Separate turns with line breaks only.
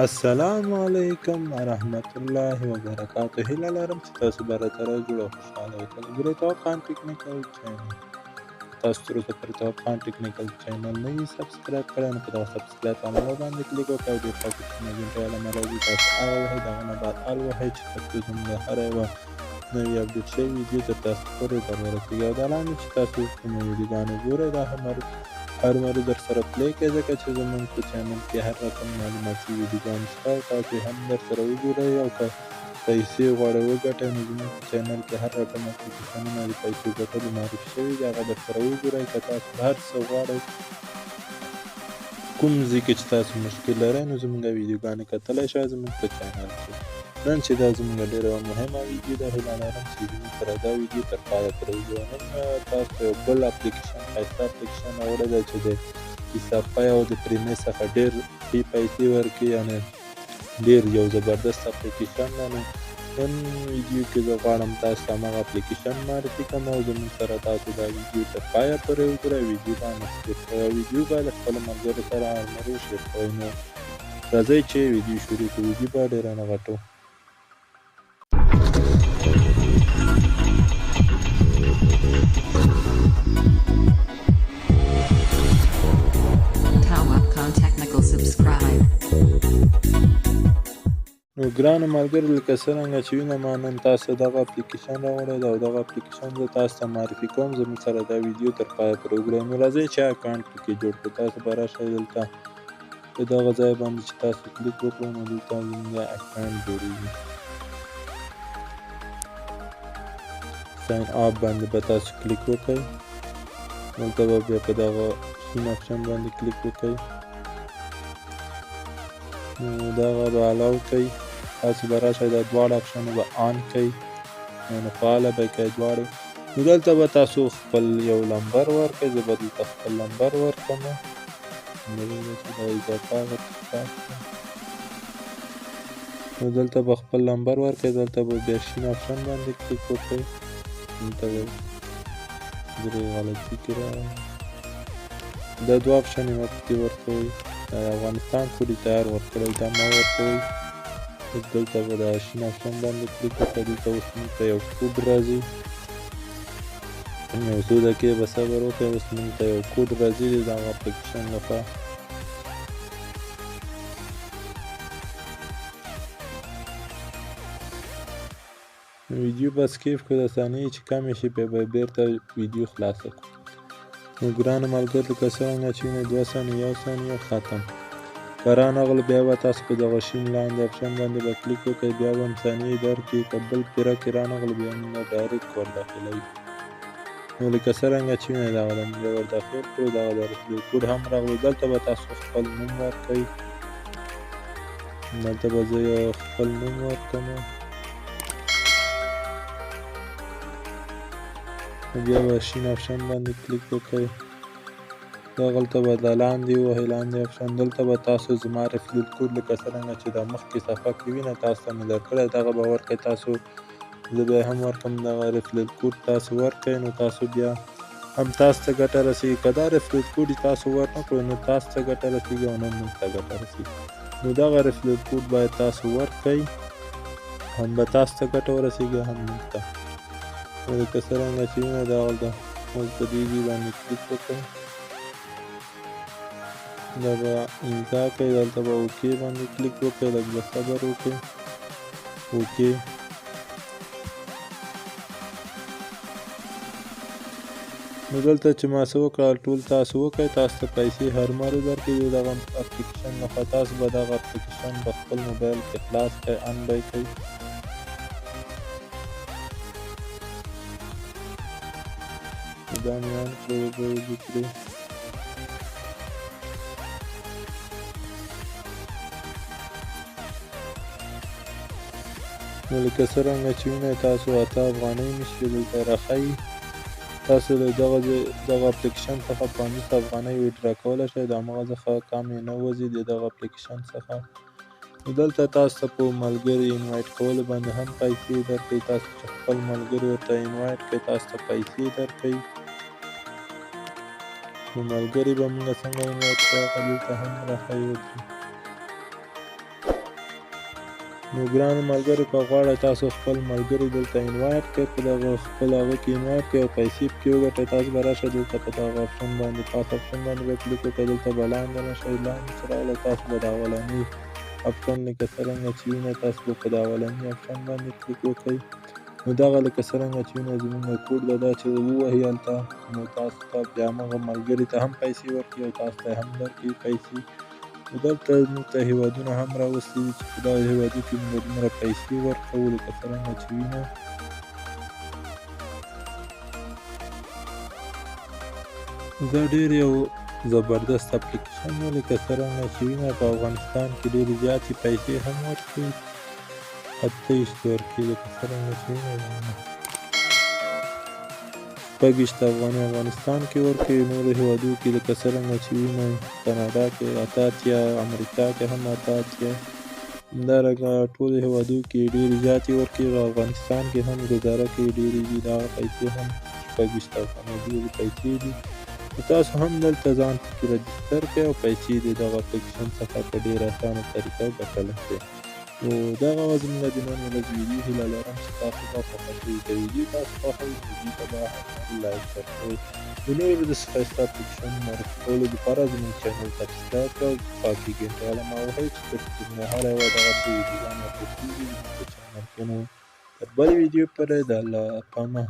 السلام علیکم ورحمت الله وبرکاته. هیله لرم چې تاسو به راسره جوړ او خوشحاله اوسئ. برېتاب خان ټیکنیکل چینل تاسو تر اوسه پر برېتاب خان ټیکنیکل چینل نه یې سبسکرایب کړی، نو په دغه سبسکرایب په عمله باندې کلیک وکړئ او ډېر پاک کوچنی ګنټۍ علامه راځي تاسو هغه وهئ، د هغه نه بعد ال وهئ چې ترڅو زموږ هره یوه نوې اپډېټ شوې ویډیو تر تاسو پورې در ورسېږي. او دا لاندې چې تاسو کومه ویډیوګانې ګورئ دا هرومرو درسره پلی کړئ، ځکه چې زموږ په چینل کې هر رقم معلوماتي ویډیوګانې شته او تاسو یې هم درسره وګورئ. او که پیسې غواړئ وګټئ، نو زموږ په چینل کې هر رقم اپلیکیشنونه د پیسو ګټلو معرفي شوي دي، هغه درسره وګورئ. که تاسو هر څه غواړئ، کوم ځای کې چې تاسو مشکل لرئ، نو زموږ ویډیوګانې کتلی شئ زموږ په چینل کې. نن چې دا زموږ ډېره مهمه ویډیو ده، هیله لرم چې زموږ سره دا ویډیو تر پایه پورې وګورئ. نن تاسو ته یو بل اپلیکیشن ښایسته اپلیکیشن راوړی دی چې د حسابپای او د پریمې څخه ډېر ښې پیسې ورکوي، یعنې ډېر یو زبردست اپلیکیشن دی. نو نن ویډیو کې زه غواړم تاسو ته هماغه اپلیکیشن معرفي کړم او زموږ سره تاسو دا ویډیو تر پایه پورې وګورئ. ویډیو باندې سکیپ کړئ او ویډیو به له خپلو ملګرو سره هرومرو شیر کړئ. نو راځئ چې ویډیو شروع کړو. ویډیو به ډېره نه غټو. نو ګرانو ملګرو، لکه څرنګه چې وینم ما نن تاسو دغه اپلیکیشن راوړی دی او دغه اپلیکیشن زه تاسو ته معرفي کوم. زموږ سره دا ویډیو تر پایه پورې وګورئ. نو راځئ چې اکاونټ پکې جوړ کړو. تاسو به راشئ دلته په دغه ځای باندې چې تاسو کلیک وکړئ، نو دلته زموږ اکاونټ جوړېږي. ساین اپ باندې به تاسو کلیک وکړئ، دلته به بیا په دغه شین اپشن باندې کلیک وکړئ، نو دغه به الاو کوي. تاسو به راشئ دا دواړه اپشنونه به آن کوئ، یعنې فعاله به یې کړئ دواړې. نو دلته به تاسو خپل یو نمبر ورکړئ. زه به دلته خپل نمبر ورکړم، نو دلته به خپل نمبر ورکړئ. دلته به بیا شین اپشن باندې کلیک وکړئ، دلته به درې غلطي کې راغله، دا دوه اپشن یې پکې ورکوئ. افغانستان کوډ یې تیار ورکړئ، دا مه ورکوئ. دلته به د شین اپشن باندې کلیک وکړئ. دلته اوس موږ ته یو کوډ راځي، یو څو دقیقې به صبر وکړئ. اوس موږ ته یو کوډ راځي د دغه اپلیکیشن لخوا. ویډیو به سکیپ کړو، د ثانیې چې کمې شي بیا به بېرته ویډیو خلاصه کړو. نو ګرانو ملګرو، لکه څرنګه چې وینئ 2 ثانیې 1 ثانیه ختم. که رانغلو بیا به تاسو په دغه شین لاندې اپشن باندې به کلیک وکړئ، بیا به هم ثانیې درکړي. که بل پیره کې رانغلو بیا موږ ډایرکټ ور داخلوي. نو لکه څرنګه چې وینئ دغه موږ ور داخل کړو، دغه د رسیدو کوډ هم راغلو. دلته به تاسو خپل نوم ورکړئ، دلته به زه یو خپل نوم ورکړم، بیا به شین اپشن باندې کلیک وکړئ. دغلته به د لاندې ووهئ، لاندې اپشن. دلته به تاسو زما رفلیټ کوډ لکه څرنګه چې دا مخکې صفحه کې وینئ تاسو ته مې درکړی، دغه به ورکړئ. تاسو زه بیا هم ورکړم، دغه رفلیټ کوډ تاسو ورکړئ، نو تاسو بیا هم تاسو ته ګټه رسېږي. که دا رفلیټ کوډ تاسو ورنه کړو، نو تاسو ته ګټه رسېږي او نه موږ ته ګټه رسېږي. نو دغه رفلیټ کوډ باید تاسو ورکړئ، هم به تاسو ته ګټه ورسېږي هم موږ ته. نو لکه څرنګه چې وینئ دغلته اوس په دې ځای باندې کلیک وکړئ، دا به امضا کوئ. دلته به اوکې باندې کلیک وکړئ، لږ به صبر وکړئ. اوکې. نو دلته چې ما څه وکړل ټول تاسو وکړئ، تاسو ته پیسې هرومرو درکوي د دغه اپلیکیشن لخوا. تاسو به دغه اپلیکیشن په خپل موبایل کې خلاص کړئ، آن به یې کوئ. دا مې آن کړو، اوبه اوبه کړو. نو لکه څرنګه چې وینئ تاسو 8 افغانۍ مې شوې دلته راښیي. تاسو له دغه اپلیکیشن څخه 15 افغانۍ ویډرا کولی شئ، د هماغه څخه کم یې نه وځي د دغه اپلیکیشن څخه. نو دلته تاسو ته په ملګري انوایټ کولو باندې هم پیسې درکوي. تاسو چې خپل ملګري ورته انوایټ کړئ، تاسو ته پیسې درکوي. نو ملګري به موږ څنګه انوایټ کړو، هغه دلته هم راښیي. نو ګرانو ملګرو که غواړئ تاسو خپل ملګري دلته انوایټ کړئ په دغه خپل هغه کې انوایټ کړئ او پیسې پکې وګټئ تاسو به راشئ دلته په دغه اپشن باندې پاس اپشن باندې به کلیک وکړئ دلته به لاندې راشئ لاندې چې راغلئ تاسو به د اولني اپشن لکه څرنګه چې وینئ تاسو به په د اولني اپشن باندې کلیک وکړئ نو دغه لکه څرنګه چې وینئ زموږ کوډ ده دا چې ووهي هلته نو تاسو ته بیا همغه ملګري ته هم پیسې ورکړي او تاسو ته یې هم درکړي پیسې نو دلته موږ ته هېوادونه هم راوستي دي چې په دغه هېوادو کې موږ دومره پیسې ورکوو لکه څرنګه چې وینئ دا ډېر یو زبردست اپلیکیشن دی لکه څرنګه چې وینئ په افغانستان کې ډېرې زیاتې پیسې هم ورکوي 28 ورکوي لکه څرنګه چې وینئ 26 افغانۍ افغانستان کې ورکوي نورو هېوادو کې لکه څرنګه چې وینئ کاناډا کې 88 امریکا کې هم 88 همدارنګه ټولو هېوادو کې ډېرې زیاتې ورکوي او افغانستان کې هم ګزاره کوي ډېرې دي دغه پیسې هم 26 افغانۍ ډېرې پیسې دي نو تاسو هم دلته ځان پکې رجسټر کړئ او پیسې د دغه اپلیکیشن څخه په ډېره اسانه طریقه ګټلی شئ نو دغه وه زموږ د نن ورځ ویډیو هیله لرم چې تاسو به خوښه شوي که ویډیو تاسو خوښوي ویډیو ته به حتما لایک ورکوئ د نورو داسې ښایسته اپلیکیشنونو معرفي کولو دپاره زموږ چینل سبسکرایب کړئ او په کې ګنټه علامه ووهئ چې تر څو زموږ هره یوه دغسې ویډیوګانې اپلوډ کېږي زموږ په چینل کې نو تر بلې ویډیو پورې د الله په امان